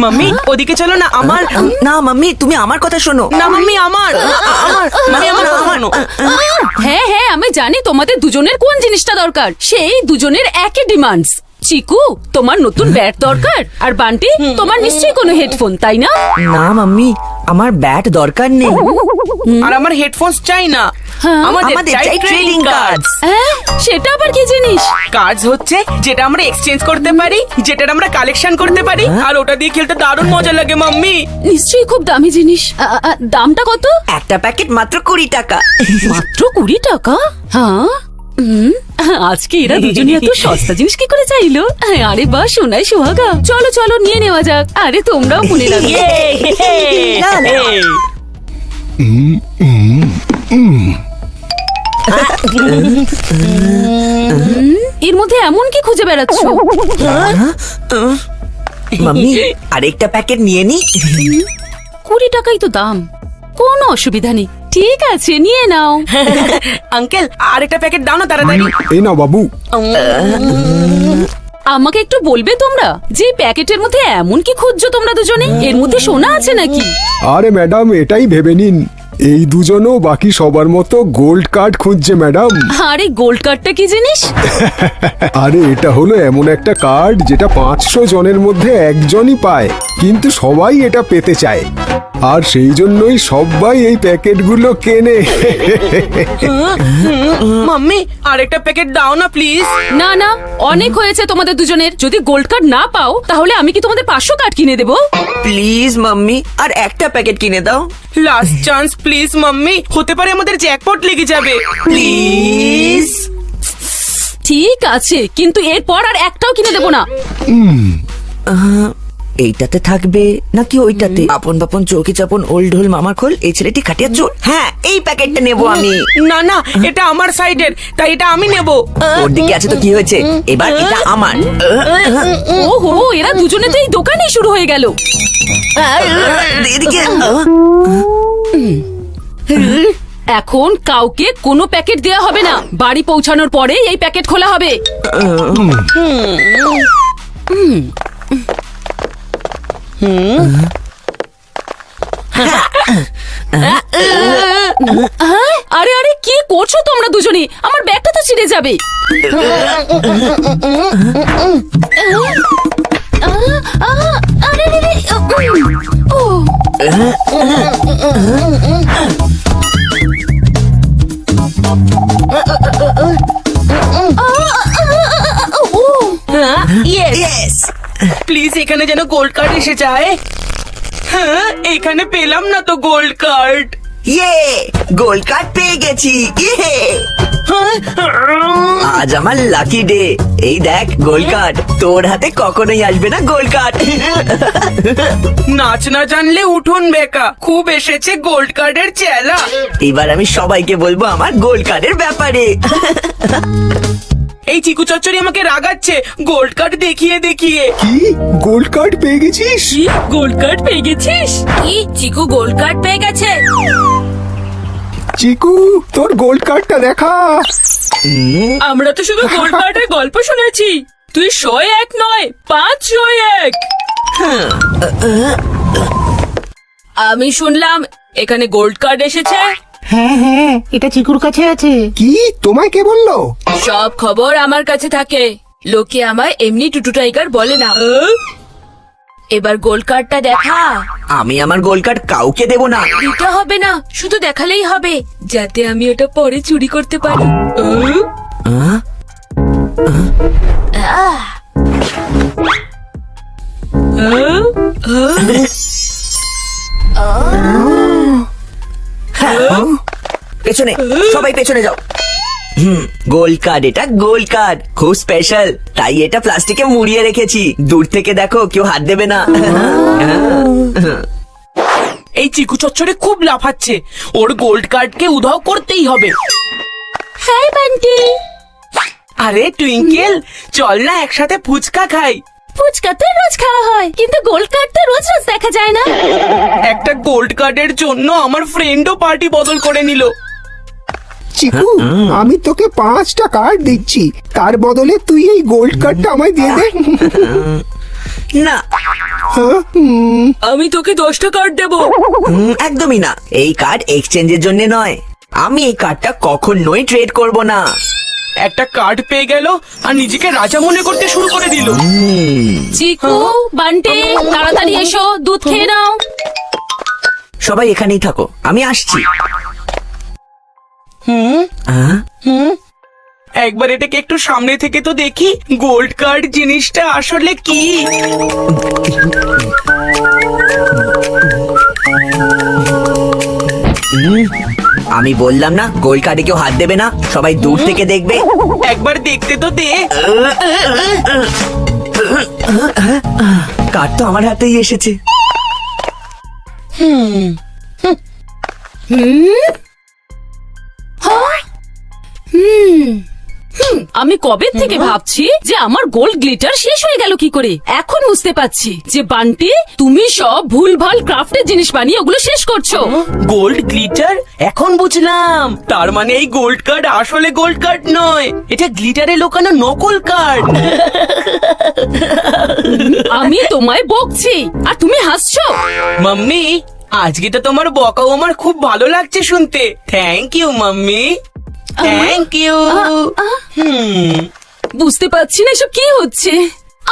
Mummy ওদিকে চলো না। আমার না মাম্মি, তুমি আমার কথা শোনো। না মাম্মি আমার মাম্মি আমার কথা শোনো। হ্যাঁ হ্যাঁ, আমি জানি তোমাদের দুজনের কোন জিনিসটা দরকার। সেই দুজনের একই ডিমান্ডস। চিকু, তোমার নতুন ব্যাট দরকার, আর বান্টি তোমার নিশ্চয়ই কোনো হেডফোন, তাই না? না মাম্মি, আমার ব্যাট দরকার নেই। আর আমার হেডফোনস চাই না। আমাদের চাই ট্রেডিং কার্ডস। হ্যাঁ, সেটা আবার কি জিনিস? কার্ডস হচ্ছে যেটা আমরা এক্সচেঞ্জ করতে পারি, যেটা আমরা কালেকশন করতে পারি, আর ওটা দিয়ে খেলতে দারুণ মজা লাগে মাম্মি। নিশ্চয়ই খুব দামি জিনিস। দামটা কত? একটা প্যাকেট মাত্র 20 টাকা। মাত্র 20 টাকা? হ্যাঁ, আজকে এরা দুজনে এত সস্তা জিনিস কি করে চাইলো? আরে বাহ, সোনাই সোহাগা। চলো চলো, নিয়ে নেওয়া যাক। আরে তোমরাও মনে রাখো। এর মধ্যে এমন কি খুঁজে বেড়াচ্ছ? মাম্মি, আরেকটা প্যাকেট নিয়ে নি। 20 টাকাই তো দাম, কোনো অসুবিধা নেই। ঠিক আছে, নিয়ে নাও। আঙ্কেল আরেকটা প্যাকেট দাও না তাড়াতাড়ি। এই না বাবু। আমাকে একটু বলবে তোমরা যে প্যাকেটের মধ্যে এমন কি খুঁজছো তোমরা দুজনে? এর মধ্যে সোনা আছে নাকি? আরে ম্যাডাম, এটাই ভেবে নিন এই দুজনও বাকি সবার মতো গোল্ড কার্ড খুঁজছে ম্যাডাম। আরে গোল্ড কার্ডটা কি জিনিস? আরে এটা হলো এমন একটা কার্ড যেটা 500 জনের মধ্যে একজনই পায়, কিন্তু সবাই এটা পেতে চায়, আর সেই জন্যই সবাই এই প্যাকেটগুলো কেনে। মাম্মি আরেকটা প্যাকেট দাও না প্লিজ। না না, অনেক হয়েছে তোমাদের দুজনের। যদি গোল্ড কার্ড না পাও তাহলে আমি কি তোমাদের 500 কার্ড কিনে দেবো? প্লিজ মাম্মি, আর একটা প্যাকেট কিনে দাও। লাস্ট চান্স প্লিজ মাম্মি, হতে পারে আমাদের জ্যাকপট লেগে যাবে। প্লিজ। ঠিক আছে, কিন্তু এরপর আর একটাও কিনে দেবো না। এইটাতে থাকবে নাকি ওইটাতে? আপন বাপন চৌকি চাপন ওল্ড হোল মামার খোল, এই ছেলেটি খাটিয়া চোর। হ্যাঁ, এই প্যাকেটটা নেবো আমি। না না, এটা আমার সাইডের, তাই এটা আমি নেব। ওর দিকে আছে তো কি হয়েছে, এবার এটা আমার। ওহো, এরা দুজনে তো এই দোকানেই শুরু হয়ে গেল। এদিকে। এখন কাউকে কোনো প্যাকেট দেওয়া হবে না। বাড়ি পৌঁছানোর পরে এই প্যাকেট খোলা হবে। আরে আরে, কি করছো তোমরা দুজনে? আমার ব্যাগটা তো ছিঁড়ে যাবে। ইয়েস। প্লিজ এখানে যেন গোল্ড কার্ড এসে যায়। হ্যাঁ, এখানে পেলাম না তো গোল্ড কার্ড। ইয়ে, গোল্ড কার্ড পেয়ে গেছি। ইয়ে, আজ আমার লাকি ডে। এই দেখ গোল্ড কার্ড। তোর হাতে কখনোই আসবে না গোল্ড কার্ড। নাচ না জানলে উঠোন বেকা, খুব এসেছে গোল্ড কার্ডের চেলা। এবার আমি সবাইকে বলবো আমার গোল্ড কার্ডের ব্যাপারে। এই চিকু চচ্চড়ি আমাকে রাগাচ্ছে গোল্ড কার্ড দেখিয়ে দেখিয়ে। কি গোল্ড কার্ড পেয়ে গেছিস? গোল্ড কার্ড পেয়ে গেছিস? কি, চিকু গোল্ড কার্ড পেয়ে গেছে? চিকু, তোর গোল্ড কার্ডটা দেখা। আমরা তো শুধু গোল্ড কার্ডের গল্প শুনেছি। তুই 101 নয়, 501। আমি শুনলাম এখানে গোল্ড কার্ড এসেছে। হ্যাঁ হ্যাঁ, এটা চিকুর কাছে আছে। কি, তোমায় কে বললো? সব খবর আমার কাছে থাকে, লোকে আমায় এমনি টুটু টাইগার বলে না। এবার গোল্ড কার্ডটা দেখা। আমি আমার গোল্ড কার্ড কাউকে দেব না। দিতে হবে না, শুধু দেখালেই হবে, যাতে আমি ওটা পরে চুরি করতে পারি। পেছনে, সবাই পেছনে যাও। গোল্ড কার্ড, এটা গোল্ড কার্ড, খুব স্পেশাল, তাই এটা প্লাস্টিকে মুড়িয়ে রেখেছি। দূর থেকে দেখো, কেউ হাত দেবে না। এই চিকু চচ্চড়ি খুব লাফাচ্ছে, ওর গোল্ড কার্ডকে উধাও করতেই হবে। হাই বান্টি। আরে টুইঙ্কেল, চল না একসাথে ফুচকা খাই। ফুচকা তো রোজ খাওয়া হয়, কিন্তু গোল্ড কার্ড তো রোজ রোজ দেখা যায় না। একটা গোল্ড কার্ডের জন্য আমার ফ্রেন্ডও পার্টি বদল করে নিল। চিকু, আমি তোকে 5টা কার্ড দিচ্ছি, তার বদলে তুই এই গোল্ড কার্ডটা আমায় দিয়ে দে। না, আমি তোকে 10টা কার্ড দেবো। একদমই না। এই কার্ড এক্সচেঞ্জের জন্য নয়। আমি এই কার্ডটা কখনোই ট্রেড করব না। একটা কার্ড পেয়ে গেল আর নিজেকে রাজা মনে করতে শুরু করে দিল। চিকু, বান্টি, তাড়াতাড়ি এসো, দুধ খেয়ে নাও। সবাই এখানেই থাকো, আমি আসছি। হুম আহ, হুম একবার এটাকে একটু সামনে থেকে তো দেখি, গোল্ড কার্ড জিনিসটা আসলে কি। আমি বললাম না গোল্ড কার্ডে কেউ হাত দেবে না, সবাই দূর থেকে দেখবে। একবার দেখতে তো দে। কার্ড তো আমার হাতেই এসেছে। আমি কবে থেকে ভাবছি যে আমার গোল্ড গ্লিটার শেষ হয়ে গেল কি করে। এখন বুঝতে পারছি যে বান্টি, তুমি সব ভুলভাল ক্রাফটের জিনিস বানিয়ে ওগুলো শেষ করছো। গোল্ড গ্লিটার, এখন বুঝলাম। তার মানে এই গোল্ড কার্ড আসলে গোল্ড কার্ড নয়, এটা গ্লিটারে লোকানো নকল কার্ড। আমি তোমায় বকছি আর তুমি হাসছো। মাম্মি, আজকে তো তোমার বকাও আমার খুব ভালো লাগছে শুনতে। Thank you mummy, thank you. বুঝতে পারছি না এসব কি হচ্ছে,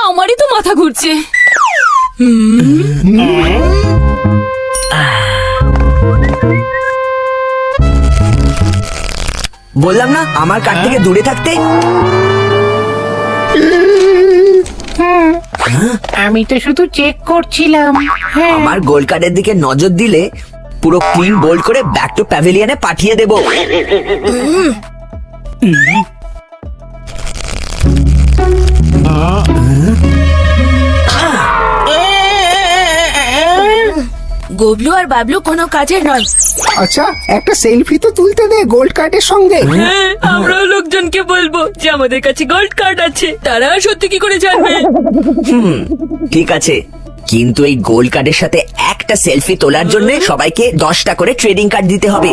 আমারই তো মাথা ঘুরছে। বললাম না আমার কার্ড থেকে দূরে থাকতে। আমি তো শুধু চেক করছিলাম। হ্যাঁ, আমার গোল্ড কার্ডের দিকে নজর দিলে পুরো ক্লিন বোল্ড করে ব্যাক টু প্যাভিলিয়নে পাঠিয়ে দেব। গবলু আর বাবলু কোনো কাজের নয়। আচ্ছা একটা সেলফি তো তুলতে দে গোল্ড কার্ডের সঙ্গে। হ্যাঁ, আমরাও লোকজনকে বলবো যে আমাদের কাছে গোল্ড কার্ড আছে। তারা সত্যি কি করে জানবে? ঠিক আছে, কিন্তু এই গোল্ড কার্ডের সাথে একটা সেলফি তোলার জন্য সবাইকে 10টা করে ট্রেডিং কার্ড দিতে হবে।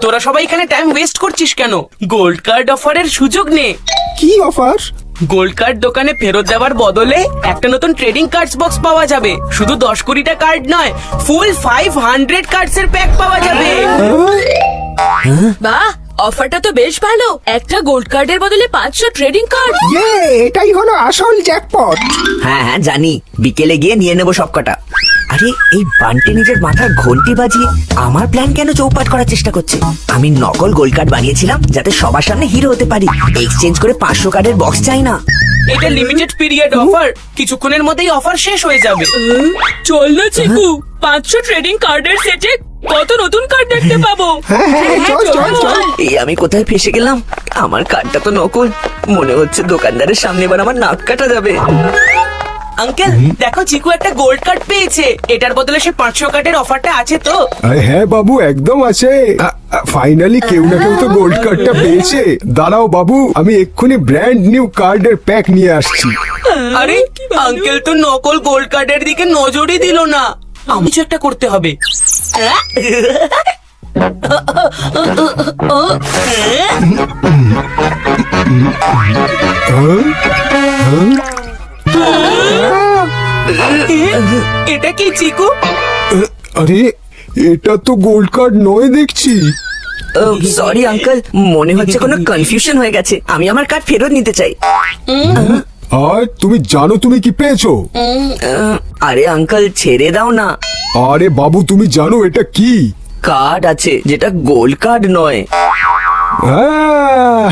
তোরা সবাই এখানে টাইম ওয়েস্ট করছিস কেন? গোল্ড কার্ড অফারের সুযোগ নে। কি অফার? গোল্ড কার্ড দোকানে ফেরত যাওয়ার বদলে একটা নতুন ট্রেডিং কার্ডস বক্স পাওয়া যাবে। শুধু 10-20টা কার্ড নয়, ফুল 500 কার্ডস এর প্যাক পাওয়া যাবে। বাহ, অফারটা তো বেশ ভালো। একটা গোল্ড কার্ডের বদলে 500 ট্রেডিং কার্ড। এটাই হলো আসল জ্যাকপট। হ্যাঁ হ্যাঁ জানি, বিকেলে গিয়ে নিয়ে নেবো সবকটা। আরে এই বান্টি নিজের মাথার ঘন্টি বাজিয়ে আমার প্ল্যান কেন চৌপাট করার চেষ্টা করছে? আমি নকল গোল্ড কার্ড বানিয়েছিলাম যাতে সবার সামনে হিরো হতে পারি। এক্সচেঞ্জ করে 500 কার্ডের বক্স চাই না। এটা লিমিটেড পিরিয়ড অফার, কিছুক্ষণের মধ্যেই অফার শেষ হয়ে যাবে। চল না চিকু, 500 ট্রেডিং কার্ডের সেটে কত নতুন কার্ড দেখতে পাবো। হ্যাঁ, চল চল চল। এই আমি কোথায় ফেসে গেলাম? আমার কার্ডটা তো নকল। মনে হচ্ছে দোকানদারের সামনে এবার আমার নাক কাটা যাবে। আঙ্কেল দেখো, চিকু একটা গোল্ড কার্ড পেয়েছে। এটার বদলে সে 500 কার্ডের অফারটা আছে তো? আরে হ্যাঁ বাবু, একদম আছে। ফাইনালি কেউ না কেউ তো গোল্ড কার্ডটা পেয়েছে। দাঁড়াও বাবু, আমি এক্ষুনি ব্র্যান্ড নিউ কার্ডের প্যাক নিয়ে আসছি। আরে আঙ্কেল তো নকল গোল্ড কার্ডের দিকে নজরই দিল না। আমি কিছু একটা করতে হবে। এটা কি চিকু? আরে এটা তো গোল্ড কার্ড নয় দেখছি। সরি আঙ্কেল, মনে হচ্ছে কোনো কনফিউশন হয়ে গেছে। আমি আমার কার্ড ফেরত নিতে চাই। আর তুমি জানো তুমি কি পেয়েছো? আরে আঙ্কেল ছেড়ে দাও না। আরে বাবু তুমি জানো এটা কি? কার্ড আছে যেটা গোল্ড কার্ড নয়। হ্যাঁ